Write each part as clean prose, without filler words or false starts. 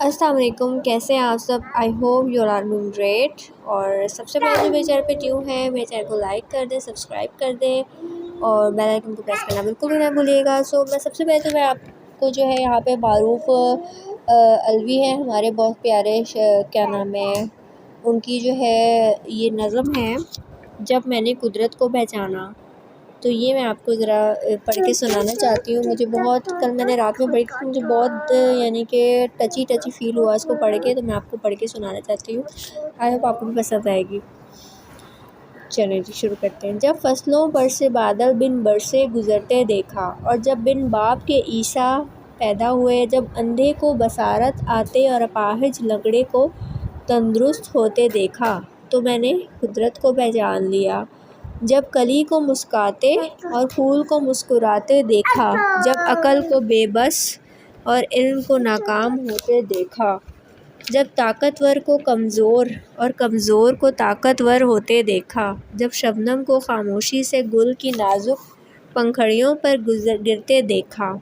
अस्सलाम वालेकुम, कैसे हैं आप सब। I hope you are doing great. और सबसे पहले जो मेरे चैनल पे न्यू है, मेरे चैनल को लाइक कर दें, सब्सक्राइब कर दें और बेल आइकन को प्रेस करना बिल्कुल भी ना भूलिएगा। सो मैं सबसे पहले तो मैं आपको जो है यहाँ पे मारूफ़ अलवी है, हमारे बहुत प्यारे क्या नाम है उनकी, जो है ये नज़म है, जब मैंने कुदरत को पहचाना। तो ये मैं आपको ज़रा पढ़ के सुनाना चाहती हूँ। मुझे बहुत, कल मैंने रात में पढ़ी थी, मुझे बहुत यानी कि टची फ़ील हुआ इसको पढ़ के, तो मैं आपको पढ़ के सुनाना चाहती हूँ। आई होप आपको भी पसंद आएगी। चलिए जी शुरू करते हैं। जब फसलों पर से बादल बिन बरसे गुज़रते देखा, और जब बिन बाप के ईसा पैदा हुए, जब अंधे को बसारत आते और अपाहिज लंगड़े को तंदुरुस्त होते देखा, तो मैंने कुदरत को पहचान लिया। जब कली को मुस्काते और फूल को मुस्कुराते देखा, जब अकल को बेबस और इल्म को नाकाम होते देखा, जब ताकतवर को कमज़ोर और कमज़ोर को ताकतवर होते देखा, जब शबनम को खामोशी से गुल की नाजुक पंखड़ियों पर गिरते देखा,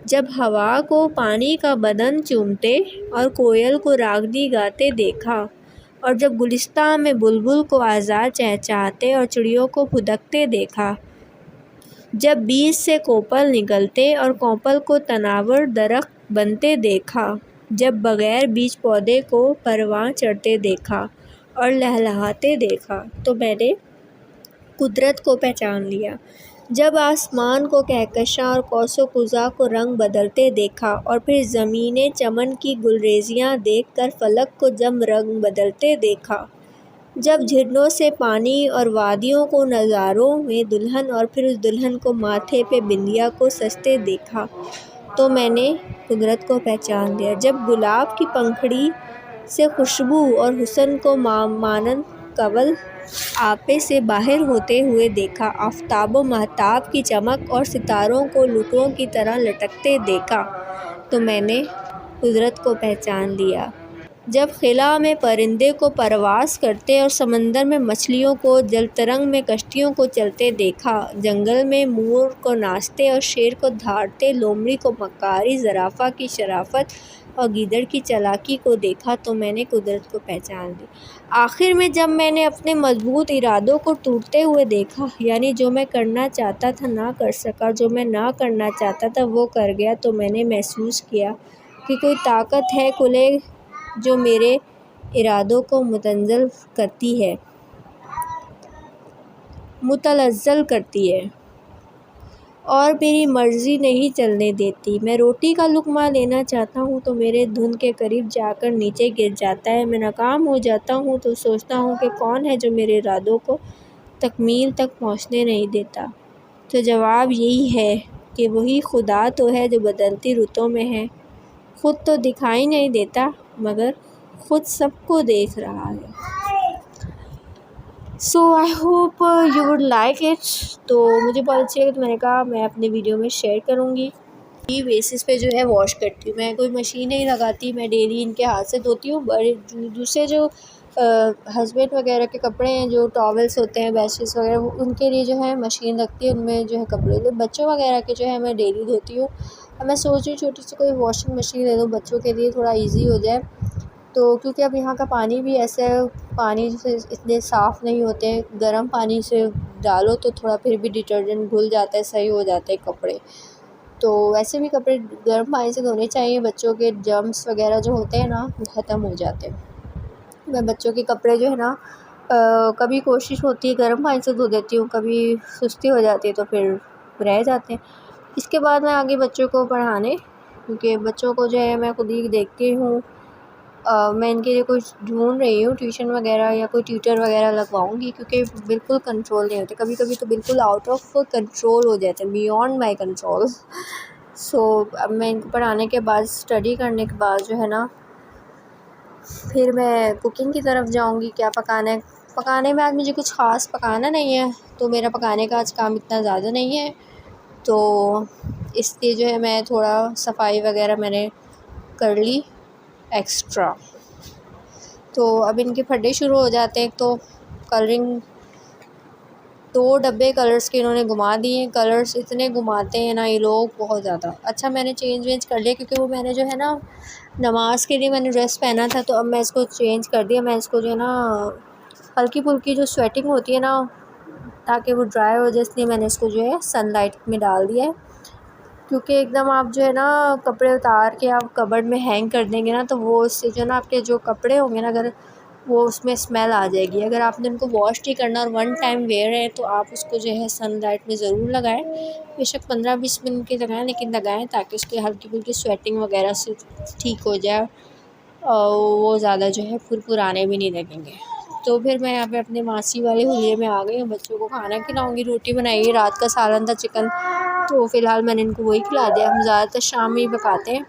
जब हवा को पानी का बदन चूमते और कोयल को रागनी गाते देखा, और जब गुलिस्तां में बुलबुल को आज़ाद चहचहाते और चिड़ियों को फुदकते देखा, जब बीज से कोपल निकलते और कोपल को तनावर दरख्त बनते देखा, जब बग़ैर बीज पौधे को परवां चढ़ते देखा और लहलहाते देखा, तो मैंने कुदरत को पहचान लिया। जब आसमान को कहकशां और कौसो कुज़ा को रंग बदलते देखा, और फिर ज़मीने चमन की गुलरेज़ियाँ देखकर फ़लक को जब रंग बदलते देखा, जब झरनों से पानी और वादियों को नज़ारों में दुल्हन और फिर उस दुल्हन को माथे पे बिंदिया को सजते देखा, तो मैंने कुदरत को पहचान लिया। जब गुलाब की पंखड़ी से खुशबू और हुस्न को मानन कवल आपे से बाहर होते हुए देखा, आफ़ताब व महताब की चमक और सितारों को लुटों की तरह लटकते देखा, तो मैंने कुदरत को पहचान लिया। जब खिला में परिंदे को परवास करते और समंदर में मछलियों को, जलतरंग में कश्तियों को चलते देखा, जंगल में मोर को नाचते और शेर को धाड़ते, लोमड़ी को मकारी, ज़राफ़ा की शराफत और गीदड़ की चालाकी को देखा, तो मैंने कुदरत को पहचान ली। आखिर में जब मैंने अपने मजबूत इरादों को टूटते हुए देखा, यानी जो मैं करना चाहता था ना कर सका, जो मैं ना करना चाहता था वो कर गया, तो मैंने महसूस किया कि कोई ताकत है कुले जो मेरे इरादों को मुतलज़्ज़ल करती है और मेरी मर्ज़ी नहीं चलने देती। मैं रोटी का लुक़मा लेना चाहता हूँ तो मेरे धुन के करीब जाकर नीचे गिर जाता है। मैं नाकाम हो जाता हूँ तो सोचता हूँ कि कौन है जो मेरे इरादों को तकमील तक पहुँचने नहीं देता। तो जवाब यही है कि वही खुदा तो है जो बदलती रुतों में है। ख़ुद तो दिखाई नहीं देता मगर ख़ुद सबको देख रहा है। So I hope you would like it. तो मुझे बहुत अच्छी लगी, तो मैंने कहा मैं अपने वीडियो में शेयर करूँगी। ये बेसिस पे जो है वॉश करती हूँ, मैं कोई मशीन नहीं लगाती, मैं डेली इनके हाथ से धोती हूँ। बड़े दूसरे जो हस्बैंड वगैरह के कपड़े हैं, जो टॉवल्स होते हैं, बेडशीट्स वगैरह, उनके लिए जो है मशीन लगती है, उनमें जो है कपड़े। तो बच्चों वगैरह के जो है मैं डेली धोती हूँ। अब मैं सोच रही हूँ छोटी सी कोई वॉशिंग मशीन ले लूँ बच्चों के लिए, थोड़ा ईजी हो जाए। तो क्योंकि अब यहाँ का पानी भी ऐसा है, पानी से इतने साफ़ नहीं होते हैं, गर्म पानी से डालो तो थोड़ा फिर भी डिटर्जेंट घुल जाता है, सही हो जाते हैं कपड़े। तो वैसे भी कपड़े गर्म पानी से धोने चाहिए, बच्चों के जर्म्स वगैरह जो होते हैं ना वो ख़त्म हो जाते हैं। मैं बच्चों के कपड़े जो है ना कभी कोशिश होती है गर्म पानी से धो देती हूँ, कभी सुस्ती हो जाती है तो फिर रह जाते हैं। इसके बाद मैं आगे बच्चों को पढ़ाने, क्योंकि बच्चों को जो है मैं खुद ही देखती हूँ, मैं इनके लिए कुछ ढूंढ रही हूँ, ट्यूशन वगैरह या कोई ट्यूटर वगैरह लगवाऊँगी, क्योंकि बिल्कुल कंट्रोल नहीं होते, कभी कभी तो बिल्कुल आउट ऑफ कंट्रोल हो जाते हैं, बियॉन्ड माय कंट्रोल। सो अब मैं इनको पढ़ाने के बाद, स्टडी करने के बाद जो है ना, फिर मैं कुकिंग की तरफ जाऊँगी। क्या पकाना है, पकाने में आज मुझे कुछ ख़ास पकाना नहीं है, तो मेरा पकाने का आज काम इतना ज़्यादा नहीं है, तो इसलिए जो है मैं थोड़ा सफाई वगैरह मैंने कर ली एक्स्ट्रा। तो अब इनके फड्डे शुरू हो जाते हैं, तो कलरिंग 2 डब्बे कलर्स के इन्होंने घुमा दिए। कलर्स इतने घुमाते हैं ना ये लोग, बहुत ज़्यादा। अच्छा मैंने चेंज वेंज कर लिया क्योंकि वो मैंने जो है ना नमाज़ के लिए मैंने ड्रेस पहना था, तो अब मैं इसको चेंज कर दिया। मैं इसको जो है ना हल्की फुल्की जो स्वेटिंग होती है ना, ताकि वो ड्राई हो जाए, इसलिए मैंने इसको जो है सनलाइट में डाल दिया है। क्योंकि एकदम आप जो है ना कपड़े उतार के आप कबर्ड में हैंग कर देंगे ना, तो वो उससे जो है ना आपके जो कपड़े होंगे ना, अगर वो उसमें स्मेल आ जाएगी। अगर आपने उनको वॉश नहीं करना और वन टाइम वेयर है, तो आप उसको जो है सनलाइट में ज़रूर लगाएं। बेशक 15-20 मिनट के लगाएं, लेकिन लगाएं ताकि उसकी हल्की फुल्की स्वेटिंग वगैरह से ठीक हो जाए और वो ज़्यादा जो है फुरफुराने भी नहीं लगेंगे। तो फिर मैं यहाँ पे अपने मासी वाले हुलिये में आ गई हूँ। बच्चों को खाना खिलाऊँगी। रोटी बनाई है, रात का सालन था चिकन, तो फ़िलहाल मैंने इनको वही खिला दिया। हम ज़्यादातर शाम में ही पकाते हैं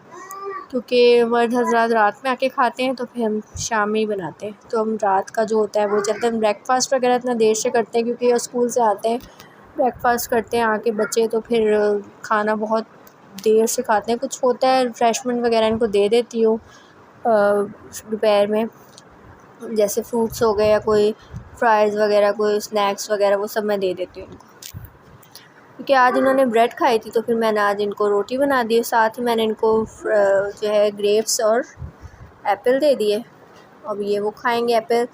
क्योंकि मर्द हज़रात रात में आके खाते हैं, तो फिर हम शाम में ही बनाते हैं। तो हम रात का जो होता है वो चलता है। हम ब्रेकफ़ास्ट वगैरह इतना देर से करते हैं क्योंकि स्कूल से आते हैं, ब्रेकफ़ास्ट करते हैं आके बच्चे, तो फिर खाना बहुत देर से खाते हैं। कुछ होता है रिफ़्रेशमेंट वगैरह इनको दे देती हूँ दोपहर में, जैसे फ्रूट्स हो गए या कोई फ्राइज़ वगैरह, कोई स्नैक्स वगैरह, वो सब मैं दे देती हूँ इनको। क्योंकि आज इन्होंने ब्रेड खाई थी, तो फिर मैंने आज इनको रोटी बना दी। साथ ही मैंने इनको जो है ग्रेप्स और एप्पल दे दिए। अब ये वो खाएंगे एप्पल,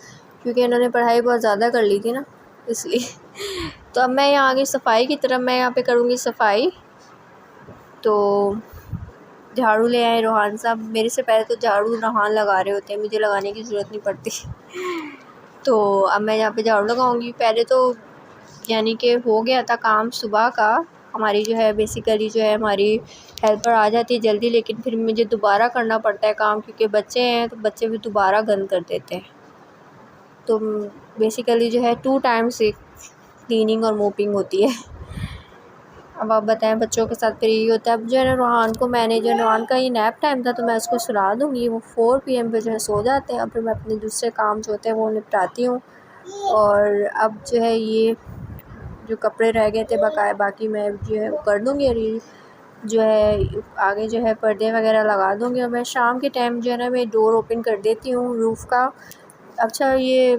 क्योंकि इन्होंने पढ़ाई बहुत ज़्यादा कर ली थी ना, इसलिए। तो अब मैं यहाँ आ गई सफाई की तरफ। मैं यहाँ पे करूँगी सफाई। तो झाड़ू ले आए रोहान साहब। मेरे से पहले तो झाड़ू रोहान लगा रहे होते हैं, मुझे लगाने की ज़रूरत नहीं पड़ती। तो अब मैं यहाँ पे झाड़ू लगाऊंगी। पहले तो यानी कि हो गया था काम सुबह का। हमारी जो है बेसिकली जो है हमारी हेल्पर आ जाती है जल्दी, लेकिन फिर मुझे दोबारा करना पड़ता है काम, क्योंकि बच्चे हैं तो बच्चे भी दोबारा गंद कर देते हैं। तो बेसिकली जो है 2 टाइम से क्लीनिंग और मोपिंग होती है। अब आप बताएं, बच्चों के साथ फिर यही होता है। अब जो है ना रोहान को मैंने जो रोहान का ये नैप टाइम था, तो मैं उसको सुला दूँगी। वो 4 PM पे जो है सो जाते हैं। अब फिर मैं अपने दूसरे काम जो होते हैं वो निपटाती हूँ। और अब जो है ये जो कपड़े रह गए थे बकाया, बाकी मैं जो है वो कर दूँगी। और ये जो है आगे जो है पर्दे वगैरह लगा दूँगी। और मैं शाम के टाइम जो है ना मैं डोर ओपन कर देती हूँ रूफ़ का। अच्छा ये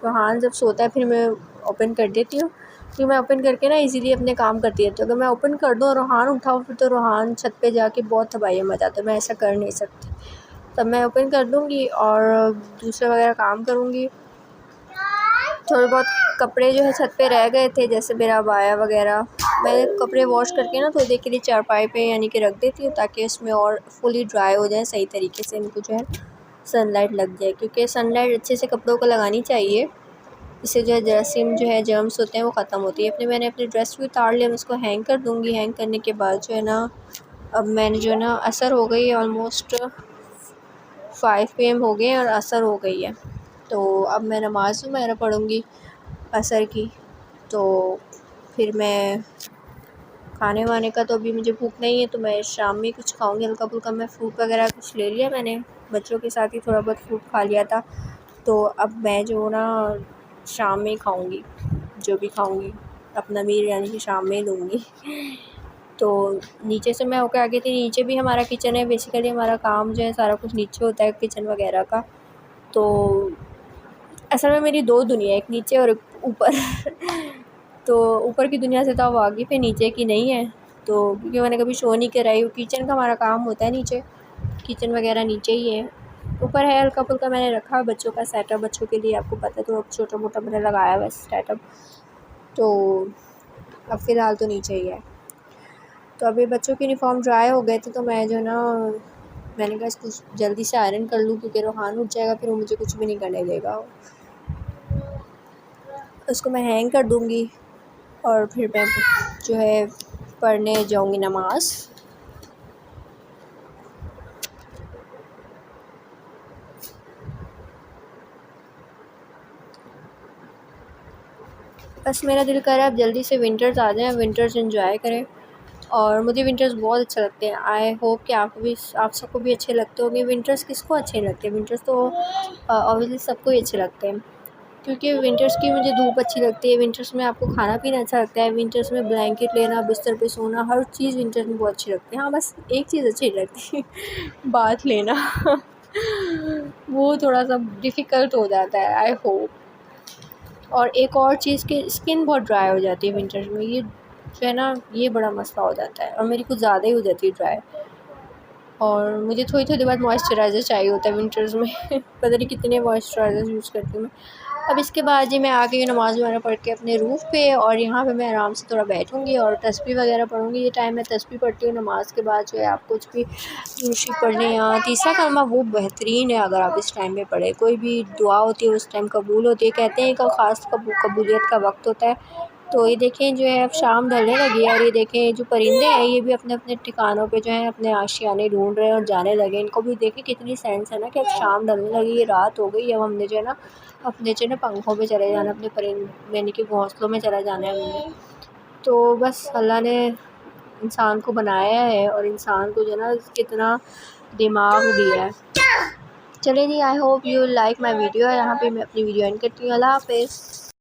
रोहान जब सोता है फिर मैं ओपन कर देती हूँ, क्योंकि मैं ओपन करके ना इजीली अपने काम करती रहती हूँ। अगर मैं ओपन कर दूँ और रोहान उठा हो, फिर तो रोहान छत पे जाके बहुत तबाही मचाता है। मैं ऐसा कर नहीं सकती। तब मैं ओपन कर दूँगी और दूसरे वगैरह काम करूँगी। थोड़े बहुत कपड़े जो है छत पे रह गए थे, जैसे मेरा अबाया वगैरह, मैं कपड़े वॉश करके ना थोड़ी देर के लिए चारपाई पे यानी कि रख देती हूँ, ताकि उसमें और फुली ड्राई हो जाए सही तरीके से, इनको जो है सनलाइट लग जाए। क्योंकि सनलाइट अच्छे से कपड़ों को लगानी चाहिए, इससे जो है जरासीम जो है जर्म्स होते हैं वो ख़त्म होती है। मैंने अपने ड्रेस भी उतार लिया, मैं इसको हैंग कर दूँगी। हैंग करने के बाद जो है ना अब मैंने जो है ना असर हो गई है, ऑलमोस्ट 5 PM हो गए और असर हो गई है। तो अब मैं नमाज़ वगैरह पढ़ूँगी असर की। तो फिर मैं खाने वाने का तो अभी मुझे भूख नहीं है, तो मैं शाम में कुछ खाऊंगी हल्का फुल्का। मैं फ्रूट वगैरह कुछ ले लिया, मैंने बच्चों के साथ ही थोड़ा बहुत फ्रूट खा लिया था। तो अब मैं जो ना शाम में ही खाऊंगी, जो भी खाऊंगी अपना मील यानी कि शाम में ही लूँगी। तो नीचे से मैं होकर आ गई थी। नीचे भी हमारा किचन है। बेसिकली हमारा काम जो है सारा कुछ नीचे होता है, किचन वगैरह का। तो असल में मेरी 2 दुनिया, एक नीचे और एक ऊपर। तो ऊपर की दुनिया से तो अब वाकिफ़ है, नीचे की नहीं है। तो क्योंकि मैंने कभी शो नहीं कराई, किचन का हमारा काम होता है नीचे, किचन वगैरह नीचे ही है। ऊपर है हल्का फुल्का मैंने रखा बच्चों का सेटअप, बच्चों के लिए आपको पता है तो अब छोटा मोटा मैंने लगाया हुआ सेटअप। तो अब फ़िलहाल तो नीचे ही है। तो अभी बच्चों की यूनिफ़ॉर्म ड्राई हो गए थे, तो मैं जो ना मैंने कहा इसको जल्दी से आयरन कर लूँ, क्योंकि रोहान उठ जाएगा फिर वो मुझे कुछ भी नहीं करने देगा। उसको मैं हैंग कर दूँगी और फिर मैं जो है पढ़ने जाऊँगी नमाज़। बस मेरा दिल कर रहा है अब जल्दी से विंटर्स आ जाएँ, विंटर्स एंजॉय करें। और मुझे विंटर्स बहुत अच्छे लगते हैं। आई होप कि आप सबको भी अच्छे लगते होंगे। विंटर्स किसको अच्छे लगते हैं? विंटर्स तो ऑब्वियसली सबको ही अच्छे लगते हैं, क्योंकि विंटर्स की मुझे धूप अच्छी लगती है। विंटर्स में आपको खाना पीना अच्छा लगता है। विंटर्स में ब्लैंकेट लेना, बिस्तर पे सोना, हर चीज़ विंटर्स में बहुत अच्छी लगती है। हाँ, बस एक चीज़ अच्छी लगती है, बाथ लेना। वो थोड़ा सा डिफ़िकल्ट हो जाता है। आई होप और एक और चीज़ कि स्किन बहुत ड्राई हो जाती है विंटर्स में, ये जो है ना ये बड़ा मसला हो जाता है, और मेरी कुछ ज़्यादा ही हो जाती है ड्राई। और मुझे थोड़ी थोड़ी देर बाद मॉइस्चराइज़र चाहिए होता है विंटर्स में पता नहीं कितने मॉइस्चराइज़र यूज़ करती हूँ मैं। अब इसके बाद जी मैं आ गई नमाज़ वगैरह पढ़ के अपने रूफ़ पे, और यहाँ पे मैं आराम से थोड़ा बैठूँगी और तस्बीह वगैरह पढ़ूँगी। ये टाइम मैं तस्बीह पढ़ती हूँ नमाज़ के बाद, जो है आप कुछ भी दूसरी पढ़ने या तीसरा कलमा वो बेहतरीन है अगर आप इस टाइम पे पढ़ें। कोई भी दुआ होती है उस टाइम कबूल होती है, कहते हैं कि ख़ास कबूलियत का वक्त होता है। तो ये देखें जो है अब शाम ढलने लगी है, और ये देखें जो परिंदे हैं ये भी अपने अपने ठिकानों पे जो है अपने आशियाने ढूंढ रहे हैं और जाने लगे। इनको भी देखें कितनी सेंस है ना कि अब शाम ढलने लगी, ये रात हो गई, अब हमने जो है ना अपने जो है ना पंखों पे चले जाना, अपने परिंद यानी कि घोंसलों में चला जाना है हमने। तो बस अल्लाह ने इंसान को बनाया है, और इंसान को जो है ना कितना दिमाग दिया है। चलिए जी, I hope you like my video. यहाँ पे मैं अपनी वीडियो एंड करती हूँ। अल्लाह हाफ़िज़।